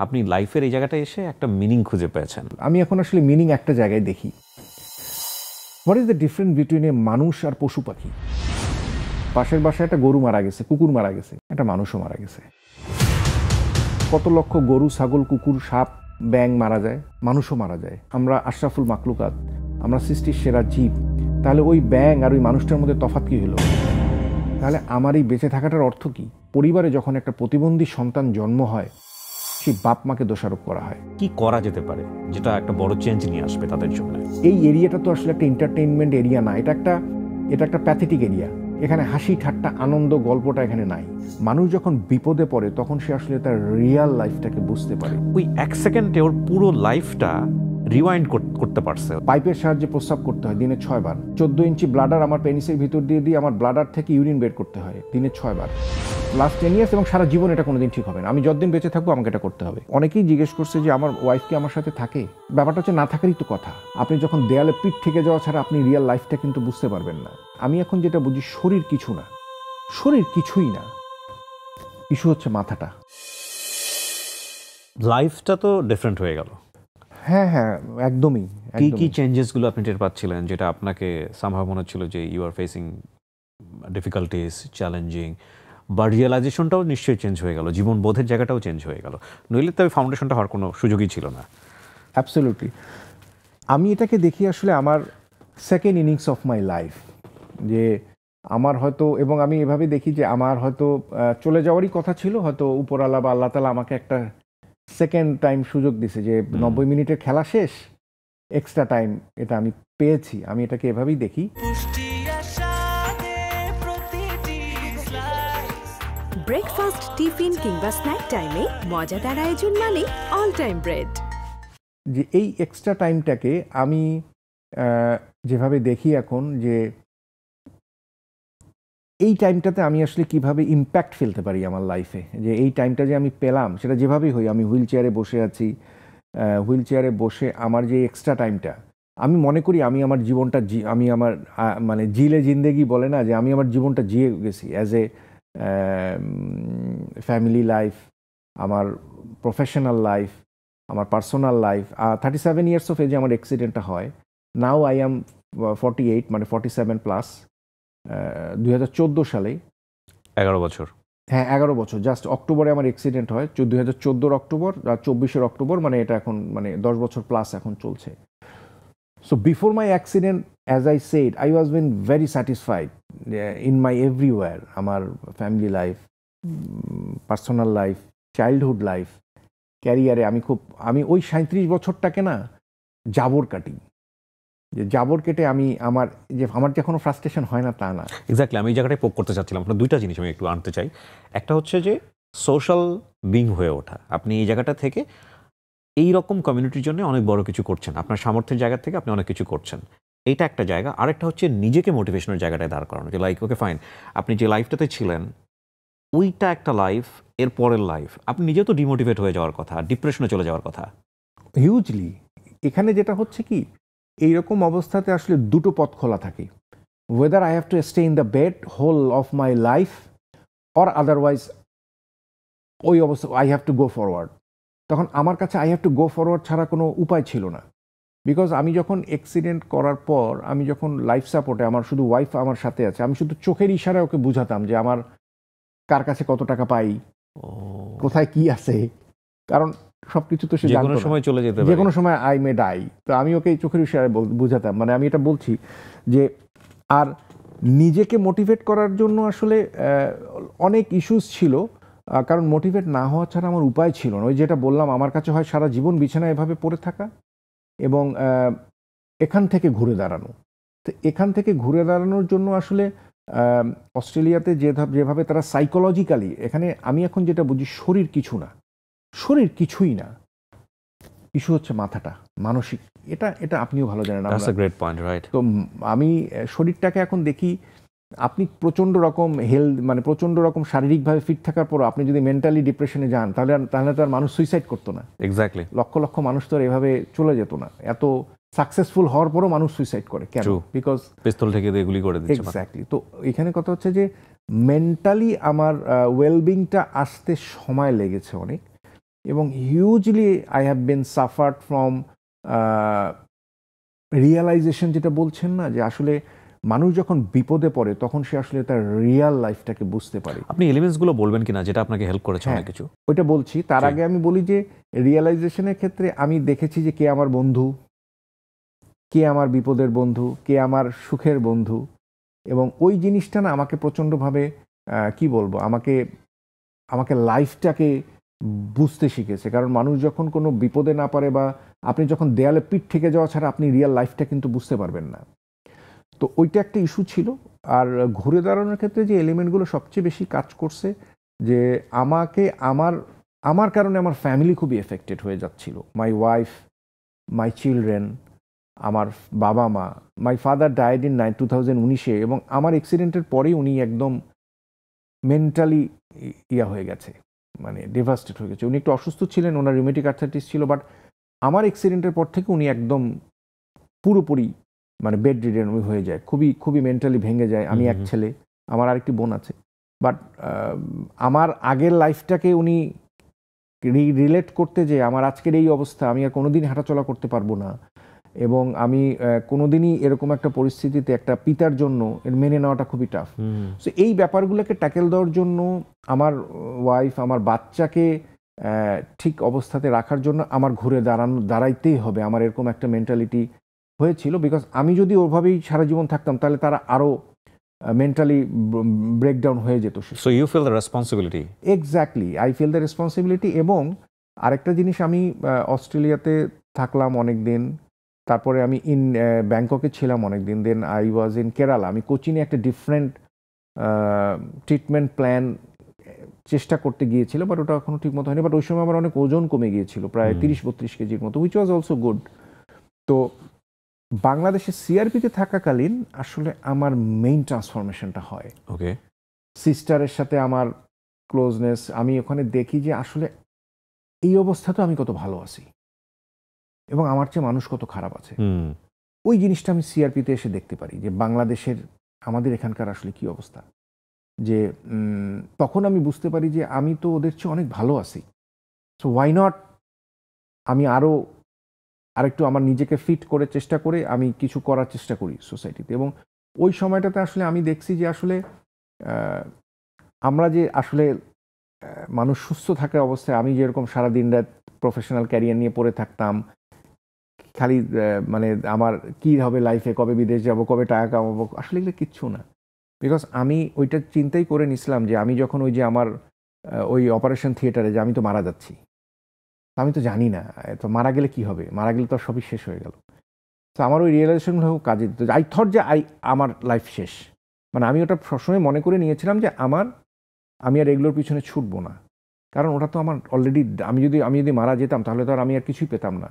আপনি লাইফের এই জায়গাটা এসে একটা মিনিং খুঁজে পেয়েছেন। আমি এখন আসলে মিনিং একটা জায়গায় দেখি, what is the difference between a মানুষ আর পশু পাখি। পাশের বাসায় একটা গরু মারা গেছে, কুকুর মারা গেছে, একটা মানুষও মারা গেছে। কত লক্ষ গরু, ছাগল, কুকুর, সাপ, ব্যাঙ মারা যায়, মানুষও মারা যায়। আমরা আশরাফুল মাকলুকাত, আমরা সৃষ্টির সেরা জীব। তাহলে ওই ব্যাঙ আর ওই মানুষটার মধ্যে তফাৎ কী হলো? তাহলে আমার এই বেঁচে থাকাটার অর্থ কী? পরিবারে যখন একটা প্রতিবন্ধী সন্তান জন্ম হয়, সেই বাপ মাকে দোষারোপ করা হয়। কি করা যেতে পারে যেটা একটা বড় চেঞ্জ নিয়ে আসবে তাদের জন্য? এই এরিয়াটা তো আসলে একটা এন্টারটেইনমেন্ট এরিয়া না, এটা একটা প্যাথেটিক এরিয়া। এখানে হাসি ঠাট্টা আনন্দ গল্পটা এখানে নাই। মানুষ যখন বিপদে পড়ে তখন সে আসলে তার রিয়াল লাইফটাকে বুঝতে পারে। ওই এক সেকেন্ডে ওর পুরো লাইফটা রিওয়াইন্ড করতে পারছে। পাইপের সাহায্যে প্রস্রাব করতে হয় দিনে 6 বার। 14 ইঞ্চি ব্লাডার আমার পেনিসের ভিতর দিয়ে আমার ব্লাডার থেকে ইউরিন বের করতে হয় দিনে 6 বার। লাস্ট 10 ইয়ার্স এবং সারা জীবন এটা কোনোদিন ঠিক হবে না। আমি যতদিন বেঁচে থাকবো আমাকে এটা করতে হবে। অনেকেই জিজ্ঞেস করছে যে আমার ওয়াইফ কি আমার সাথে থাকে? ব্যাপারটা হচ্ছে না থাকারই তো কথা। আপনি যখন দেয়ালে পিঠ থেকে যাওয়া ছাড়া আপনি রিয়াল লাইফটা কিন্তু বুঝতে পারবেন না। আমি এখন যেটা বুঝি, শরীর কিছু না, শরীর কিছুই না, ইস্যু হচ্ছে মাথাটা। লাইফটা তো ডিফারেন্ট হয়ে গেল। হ্যাঁ হ্যাঁ, একদমই। কি চেঞ্জেসগুলো আপনি টের পাচ্ছিলেন যেটা আপনাকে সামহাউ মনে হচ্ছিল যে you are facing difficulties, challenging, বা রিয়েলাইজেশনটাও নিশ্চয়ই চেঞ্জ হয়ে গেল, জীবন বোধের জায়গাটাও চেঞ্জ হয়ে গেল, নইলে তো ফাউন্ডেশনটা হওয়ার কোনো সুযোগই ছিল না। অ্যাবসলিউটলি। আমি এটাকে দেখি আসলে আমার second innings of my life, যে আমার হয়তো, এবং আমি এভাবে দেখি যে আমার হয়তো চলে যাওয়ারই কথা ছিল, হয়তো উপরওয়ালা বা আল্লাহ তাআলা আমাকে একটা সেকেন্ড টাইম সুযোগ দিছে যে 90 মিনিটের খেলা শেষ, এক্সট্রা টাইম এটা আমি পেয়েছি। আমি এটাকে এভাবেই দেখি। ব্রেকফাস্ট, টিফিন কিংবা স্ন্যাক টাইমে মজাদার আয়োজন মানে অল টাইম ব্রেড। যে এই এক্সট্রা টাইমটাকে আমি যেভাবে দেখি এখন, যে এই টাইমটাতে আমি আসলে কিভাবে ইম্প্যাক্ট ফেলতে পারি আমার লাইফে, যে এই টাইমটা যে আমি পেলাম সেটা যেভাবেই হই, আমি হুইল চেয়ারে বসে আছি, হুইল চেয়ারে বসে আমার যে এক্সট্রা টাইমটা, আমি মনে করি আমি আমার জীবনটা আমি আমার মানে জিলে জিন্দেগি বলে না, যে আমি আমার জীবনটা জিয়ে গেছি অ্যাজ এ ফ্যামিলি লাইফ, আমার প্রফেশনাল লাইফ, আমার পার্সোনাল লাইফ। 37 ইয়ার্স অফ এজে আমার অ্যাক্সিডেন্টটা হয়। নাও আই এম 48, মানে 47 প্লাস। 2014 সালে, 11 বছর। হ্যাঁ 11 বছর। জাস্ট অক্টোবরে আমার অ্যাক্সিডেন্ট হয়, 2014 অক্টোবর আর 24 অক্টোবর, মানে এটা এখন মানে 10 বছর প্লাস এখন চলছে। So before my accident, as I said, I was been very satisfied in my everywhere. আমার family life, personal life, childhood life, ক্যারিয়ারে আমি ওই 37 বছরটাকে না জাবর কাটি, যে জাবর কেটে আমার যে কোনো ফ্রাস্ট্রেশন হয় না তা না। এক্স্যাক্টলি, আমি এই জায়গাটায় পোক করতে চাচ্ছিলাম। আপনার দুইটা জিনিস আমি একটু আনতে চাই। একটা হচ্ছে যে সোশ্যাল বিং হয়ে ওঠা, আপনি এই জায়গাটা থেকে এই রকম কমিউনিটির জন্য অনেক বড় কিছু করছেন, আপনার সামর্থ্যের জায়গা থেকে আপনি অনেক কিছু করছেন, এইটা একটা জায়গা। আরেকটা হচ্ছে নিজেকে মোটিভেশনের জায়গাটায় দাঁড় করানো, যে লাইক ওকে ফাইন, আপনি যে লাইফটাতে ছিলেন ওইটা একটা লাইফ, এর পরের লাইফ আপনি নিজে তো ডিমোটিভেট হয়ে যাওয়ার কথা, ডিপ্রেশনে চলে যাওয়ার কথা হিউজলি। এখানে যেটা হচ্ছে কি, এইরকম অবস্থাতে আসলে দুটো পথ খোলা থাকে, whether I have to stay in the bed whole of my life, or otherwise ওই অবস্থা I have to go forward. তখন আমার কাছে I have to go forward ছাড়া কোনো উপায় ছিল না। বিকজ আমি যখন অ্যাক্সিডেন্ট করার পর, আমি যখন লাইফ সাপোর্টে, আমার শুধু ওয়াইফ আমার সাথে আছে, আমি শুধু চোখের ইশারায় ওকে বুঝাতাম যে আমার কার কাছে কত টাকা পাই, কোথায় কি আছে, কারণ সবকিছু তো সে জানতো না, যে কোনো সময় চলে যেতে পারে, যে কোনো সময় আই মে ডাই। তো আমি ওকে চোখের ইশারায় বুঝাতাম। মানে আমি এটা বলছি যে, আর নিজেকে মোটিভেট করার জন্য আসলে অনেক ইস্যুস ছিল, কারণ মোটিভেট না হওয়া ছাড়া আমার উপায় ছিল না। ওই যেটা বললাম, আমার কাছে হয় সারা জীবন বিছানায় এভাবে পড়ে থাকা এবং এখান থেকে ঘুরে দাঁড়ানো। তো এখান থেকে ঘুরে দাঁড়ানোর জন্য আসলে অস্ট্রেলিয়াতে যেভাবে তারা সাইকোলজিক্যালি, এখানে আমি এখন যেটা বুঝি, শরীর কিছু না, শরীর কিছুই না, ইস্যু হচ্ছে মাথাটা, মানসিক। এটা আপনিও ভালো জানেন। তো আমি শরীরটাকে এখন দেখি, আপনি প্রচণ্ড রকম মানে প্রচণ্ড রকম শারীরিকভাবে ফিট থাকার পর আপনি যদি মেন্টালি ডিপ্রেশনে যান, তাহলে তো আর মানুষ সুইসাইড করতো না। এক্স্যাক্টলি, লক্ষ লক্ষ মানুষ তো আর এভাবে চলে যেত না। এত সাকসেসফুল হওয়ার পরও মানুষ সুইসাইড করে কেন? বিকজ পিস্তল থেকে গুলি করে দিচ্ছে। এক্স্যাক্টলি। তো এখানে কথা হচ্ছে যে মেন্টালি আমার ওয়েলবিংটা আসতে সময় লেগেছে অনেক, এবং hugely I have been suffered from realization, যেটা বলছেন না, যে আসলে মানুষ যখন বিপদে পড়ে তখন সে আসলে তার রিয়েল লাইফটাকে বুঝতে পারে। আপনি এলিমেন্টসগুলো বলবেন কিনা যেটা আপনাকে হেল্প করেছে হ্যাঁ, অনেক কিছু? ওইটা বলছি। তার আগে আমি বলি যে রিয়েলাইজেশনের ক্ষেত্রে আমি দেখেছি যে কে আমার বন্ধু, কে আমার বিপদের বন্ধু, কে আমার সুখের বন্ধু, এবং ওই জিনিসটা না আমাকে প্রচণ্ডভাবে কি বলবো, আমাকে লাইফটাকে বুঝতে শিখেছে। কারণ মানুষ যখন কোনো বিপদে না পারে, বা আপনি যখন দেয়ালে পিঠ থেকে যাওয়া ছাড়া আপনি রিয়েল লাইফটা কিন্তু বুঝতে পারবেন না। তো ওইটা একটা ইস্যু ছিল। আর ঘুরে দাঁড়ানোর ক্ষেত্রে যে এলিমেন্টগুলো সবচেয়ে বেশি কাজ করছে, যে আমাকে আমার কারণে আমার ফ্যামিলি খুবই এফেক্টেড হয়ে যাচ্ছিল। মাই ওয়াইফ, মাই চিলড্রেন, আমার বাবা মা। মাই ফাদার ডায়েড ইন 2019-এ, এবং আমার অ্যাক্সিডেন্টের পরেই উনি একদম মেন্টালি হয়ে গেছে, মানে ডেভাস্টেড হয়ে গেছে। উনি একটু অসুস্থ ছিলেন, ওনার রিউমেটিক আর্থাইটিস ছিল, বাট আমার অ্যাক্সিডেন্টের পর থেকে উনি একদম পুরোপুরি মানে বেড রিডেন হয়ে যায়, খুবই খুবই মেন্টালি ভেঙে যায়। আমি এক ছেলে, আমার আরেকটি বোন আছে, বাট আমার আগের লাইফটাকে উনি রিলেট করতে, যে আমার আজকের এই অবস্থা, আমি আর কোনোদিন হাঁটাচলা করতে পারবো না, এবং আমি কোনোদিনই এরকম একটা পরিস্থিতিতে একটা পিতার জন্য এর মেনে নেওয়াটা খুবই টাফ। সো এই ব্যাপারগুলোকে ট্যাকেল দেওয়ার জন্য আমার ওয়াইফ, আমার বাচ্চাকে ঠিক অবস্থাতে রাখার জন্য আমার ঘুরে দাঁড়াইতেই হবে, আমার এরকম একটা মেন্টালিটি হয়েছিল। বিকজ আমি যদি ওভাবেই সারা জীবন থাকতাম তাহলে তারা আরও মেন্টালি ব্রেকডাউন হয়ে যেত। So you feel the responsibility? Exactly, I feel the responsibility. এবং আরেকটা জিনিস, আমি অস্ট্রেলিয়াতে থাকলাম অনেক দিন, তারপরে আমি ব্যাংককে ছিলাম অনেক দিন, then I was in Kerala. আমি কোচিনে একটা ডিফারেন্ট ট্রিটমেন্ট প্ল্যান চেষ্টা করতে গিয়েছিল, বাট ওটা এখনও ঠিক মতো হয়নি। বাট ওই সময় আমার অনেক ওজন কমে গিয়েছিল, প্রায় 30-32 কেজির মতো, উইচ ওয়াজ অলসো গুড। তো বাংলাদেশে সিআরপিতে থাকাকালীন আসলে আমার মেইন ট্রান্সফরমেশনটা হয়। ওকে। সিস্টারের সাথে আমার ক্লোজনেস, আমি ওখানে দেখি যে আসলে এই অবস্থাতে আমি কত ভালো আছি এবং আমার চেয়ে মানুষ কত খারাপ আছে। ওই জিনিসটা আমি সিআরপিতে এসে দেখতে পারি, যে বাংলাদেশের, আমাদের এখানকার আসলে কি অবস্থা। যে তখন আমি বুঝতে পারি যে আমি তো ওদের চেয়ে অনেক ভালো আছি। সো ওয়াই নট আমি আরেকটু আমার নিজেকে ফিট করে চেষ্টা করে আমি কিছু করার চেষ্টা করি সোসাইটিতে। এবং ওই সময়টাতে আসলে আমি দেখছি যে আসলে আমরা যে আসলে মানুষ সুস্থ থাকা অবস্থায়, আমি যেরকম সারাদিন রাত প্রফেশনাল ক্যারিয়ার নিয়ে পড়ে থাকতাম, খালি মানে আমার কী হবে লাইফে, কবে বিদেশ যাব, কবে টাকা কামাবো, আসলে এগুলো কিচ্ছু না। বিকজ আমি ওইটা চিন্তাই করে নিছিলাম যে আমি যখন ওই যে আমার ওই অপারেশন থিয়েটারে, যে আমি তো মারা যাচ্ছি, আমি তো জানি না তো মারা গেলে কি হবে, মারা গেলে তো সবই শেষ হয়ে গেল। তো আমার ওই রিয়েলাইজেশনগুলো কাজে দিত। আই থট যে আমার লাইফ শেষ, মানে আমি ওটা সবসময় মনে করে নিয়েছিলাম যে আমি আর এগুলোর পিছনে ছুটবো না, কারণ ওটা তো আমার অলরেডি, আমি যদি মারা যেতাম তাহলে তো আর আমি আর কিছুই পেতাম না।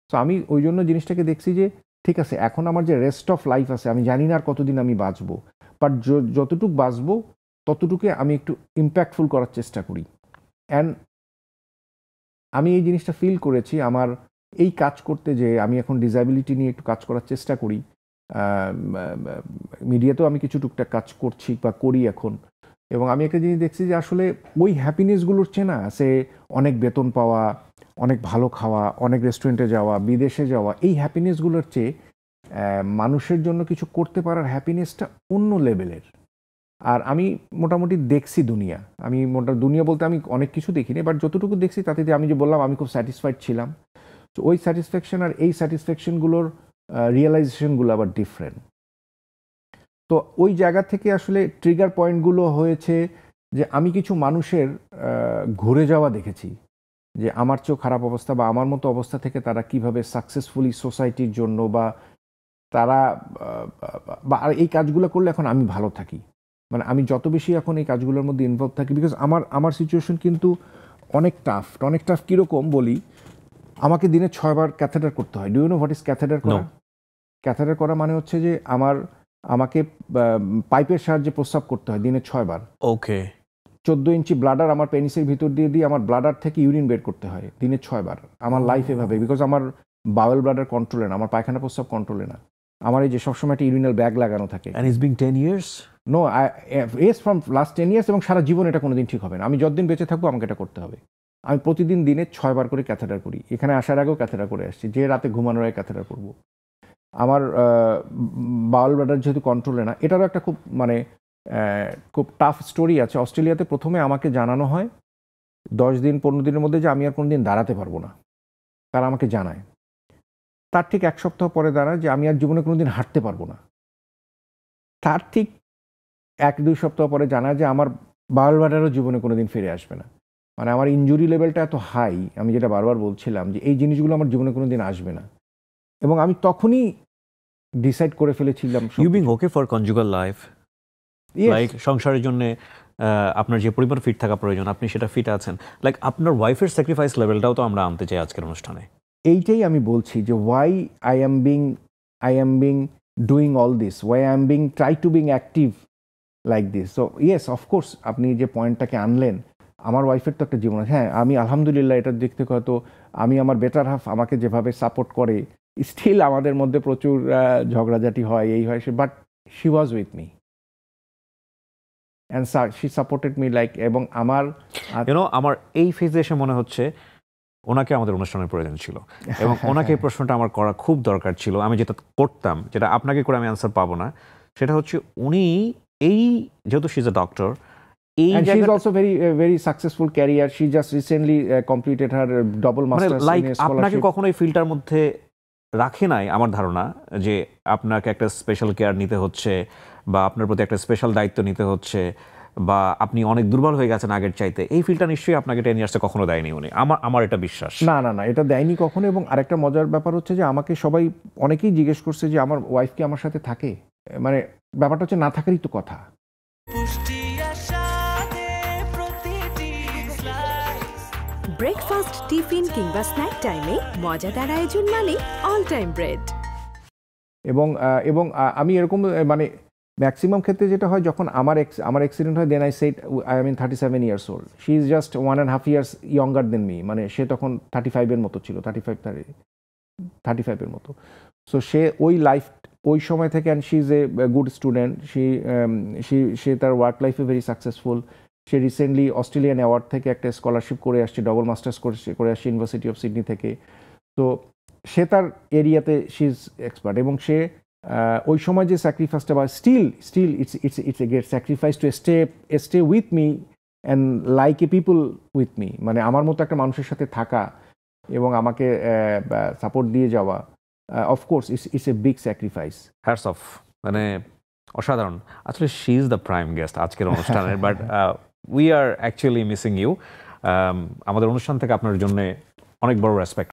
তো আমি ওই জন্য জিনিসটাকে দেখছি যে ঠিক আছে, এখন আমার যে রেস্ট অফ লাইফ আছে, আমি জানি না আর কতদিন আমি বাঁচবো, বাট যতটুকু বাঁচবো ততটুকু আমি একটু ইম্প্যাক্টফুল করার চেষ্টা করি। অ্যান্ড আমি এই জিনিসটা ফিল করেছি আমার এই কাজ করতে, যে আমি এখন ডিসএবিলিটি নিয়ে একটু কাজ করার চেষ্টা করি, মিডিয়াতেও আমি কিছু টুকটাক কাজ করছি বা করি এখন। এবং আমি একটা জিনিস দেখছি যে আসলে ওই হ্যাপিনেসগুলোর চেয়ে না, সে অনেক বেতন পাওয়া, অনেক ভালো খাওয়া, অনেক রেস্টুরেন্টে যাওয়া, বিদেশে যাওয়া, এই হ্যাপিনেসগুলোর চেয়ে মানুষের জন্য কিছু করতে পারার হ্যাপিনেসটা অন্য লেভেলের। আর আমি মোটামুটি দেখছি দুনিয়া, দুনিয়া বলতে আমি অনেক কিছু দেখিনি, বাট যতটুকু দেখছি তাতে আমি যে বললাম আমি খুব স্যাটিসফাইড ছিলাম। তো ওই স্যাটিসফ্যাকশন আর এই স্যাটিসফ্যাকশনগুলোর রিয়েলাইজেশনগুলো আবার ডিফারেন্ট। তো ওই জায়গা থেকে আসলে ট্রিগার পয়েন্টগুলো হয়েছে যে আমি কিছু মানুষের ঘুরে যাওয়া দেখেছি, যে আমার চেয়েও খারাপ অবস্থা বা আমার মতো অবস্থা থেকে তারা কিভাবে সাকসেসফুলি সোসাইটির জন্য বা তারা বা এই কাজগুলো করলে এখন আমি ভালো থাকি। মানে আমি যত বেশি এখন এই কাজগুলোর মধ্যে ইনভলভ থাকি, বিকজ আমার সিচুয়েশন কিন্তু অনেক টাফ কীরকম বলি, আমাকে দিনে 6 বার ক্যাথেটার করতে হয়। Do you know what is catheter করা? ক্যাথেটার করা মানে হচ্ছে যে আমাকে পাইপের সাহায্যে প্রস্রাব করতে হয় দিনে 6 বার। ওকে। 14 ইঞ্চি ব্লাডার আমার পেনিসের ভিতর দিয়ে আমার ব্লাডার থেকে ইউরিন বের করতে হয় দিনে 6 বার। আমার লাইফ এভাবে, বিকজ আমার বাওয়েল ব্লাডার কন্ট্রোলে না, আমার পায়খানা প্রস্রাব কন্ট্রোলে না, আমার এই যে সবসময় একটা ইউরিনাল ব্যাগ লাগানো থাকে। And it's been 10 years? No, yes, from last 10 years, এবং সারা জীবন এটা কোনোদিন ঠিক হবে না। আমি যতদিন বেঁচে থাকবো আমাকে এটা করতে হবে। আমি প্রতিদিন দিনে 6 বার করে ক্যাথেটার করি, এখানে আসার আগেও ক্যাথেটার করে আসছি, যে রাতে ঘুমানোর আগে ক্যাথেটার করবো। আমার বাউল ব্লাডার যেহেতু কন্ট্রোলে না, এটারও একটা খুব মানে খুব টাফ স্টোরি আছে। অস্ট্রেলিয়াতে প্রথমে আমাকে জানানো হয় 10 দিন 15 দিনের মধ্যে যে আমি আর কোনোদিন দাঁড়াতে পারবো না, তারা আমাকে জানায়। তার ঠিক 1 সপ্তাহ পরে দাঁড়ায় যে আমি আর জীবনে কোনোদিন হাঁটতে পারবো না। তার ঠিক 1-2 সপ্তাহ পরে জানায় যে আমার বাউল ব্লাডারও জীবনে কোনোদিন ফিরে আসবে না। মানে আমার ইনজুরি লেভেলটা এত হাই, আমি যেটা বারবার বলছিলাম যে এই জিনিসগুলো আমার জীবনে কোনোদিন আসবে না। এবং আমি তখনই ডিসাইড করে ফেলেছিলাম you being okay for conjugal life, like সংসারের জন্য আপনার যে পরিমাণ ফিট থাকা প্রয়োজন আপনি সেটা ফিট আছেন, লাইক আপনার ওয়াইফের স্যাক্রিফাইস লেভেলটাও তো আমরা আনতে চাই আজকের অনুষ্ঠানে। এইটাই আমি বলছি যে why I am being doing all this, why I am being try to being active like this. So yes, of course আপনি যে পয়েন্টটাকে আনলেন, আমার ওয়াইফের তো একটা জীবন আছে। হ্যাঁ, আমি আলহামদুলিল্লাহ এটার দিক থেকে হয়তো আমি আমার বেটার হাফ আমাকে যেভাবে সাপোর্ট করে, স্টিল আমাদের মধ্যে প্রচুর ঝগড়াঝাটি হয়, এই হয় সে, but she was with me and she supported me like. এবং আমার আমার এই ফেজে এসে মনে হচ্ছে ওনাকে আমাদের অনুষ্ঠানের প্রয়োজন ছিল এবং ওনাকে এই প্রশ্নটা আমার করা খুব দরকার ছিল। আমি যেটা করতাম, যেটা আপনাকে করে আমি অ্যান্সার পাবো না, সেটা হচ্ছে উনি এই যেহেতু she is a doctor, and she is also very successful career. She just recently completed her double masters like in a আপনাকে scholarship. কখনো এই ফিল্টার মধ্যে রাখে নাই আমার ধারণা, যে আপনাকে একটা স্পেশাল কেয়ার নিতে হচ্ছে বা আপনার প্রতি একটা স্পেশাল দায়িত্ব নিতে হচ্ছে বা আপনি অনেক দুর্বল হয়ে গেছেন আগের চাইতে। এই ফিল্টার নিশ্চয়ই আপনাকে 10 ইয়ার্সে কখনো দেয়নি উনি, আমার এটা বিশ্বাস। না, এটা দেয়নি কখনো। এবং আরেকটা মজার ব্যাপার হচ্ছে যে আমাকে সবাই অনেকেই জিজ্ঞেস করছে যে আমার ওয়াইফ কি আমার সাথে থাকে। মানে ব্যাপারটা হচ্ছে না থাকারই তো কথা। ব্রেকফাস্ট, টিফিন কিংবা স্ন্যাক টাইমে মজাদার আয়োজন মানে অল টাইম ব্রেড। এবং আমি এরকম মানে ম্যাক্সিমাম ক্ষেত্রে যেটা হয়, যখন আমার অ্যাক্সিডেন্ট হয়, then I said I am in 37 years old, she is just 1.5 years younger than me. মানে সে তখন 35-এর মতো ছিল, 35-এর মতো। সো সে ওই সময় থেকে, and she is a good student, সে তার ওয়ার্ক লাইফে ভেরি সাকসেসফুল। সে রিসেন্টলি অস্ট্রেলিয়ান অ্যাওয়ার্ড থেকে একটা স্কলারশিপ করে আসছে, ডবল মাস্টার্স করে আসছে ইউনিভার্সিটি অফ সিডনি থেকে। তো সে তার এরিয়াতে শি ইজ এক্সপার্ট। এবং সে ওই সময় যে স্যাক্রিফাইসটা, বা still it's a great sacrifice to stay with me and like a people with me. মানে আমার মতো একটা মানুষের সাথে থাকা এবং আমাকে সাপোর্ট দিয়ে যাওয়া, of course it's a big sacrifice. Hats off, মানে অসাধারণ। আসলে she is the prime guest আজকের অনুষ্ঠানের, but we are actually missing you. আমাদের অনুষ্ঠান থেকে আপনার জন্য অনেক বড় রেসপেক্ট।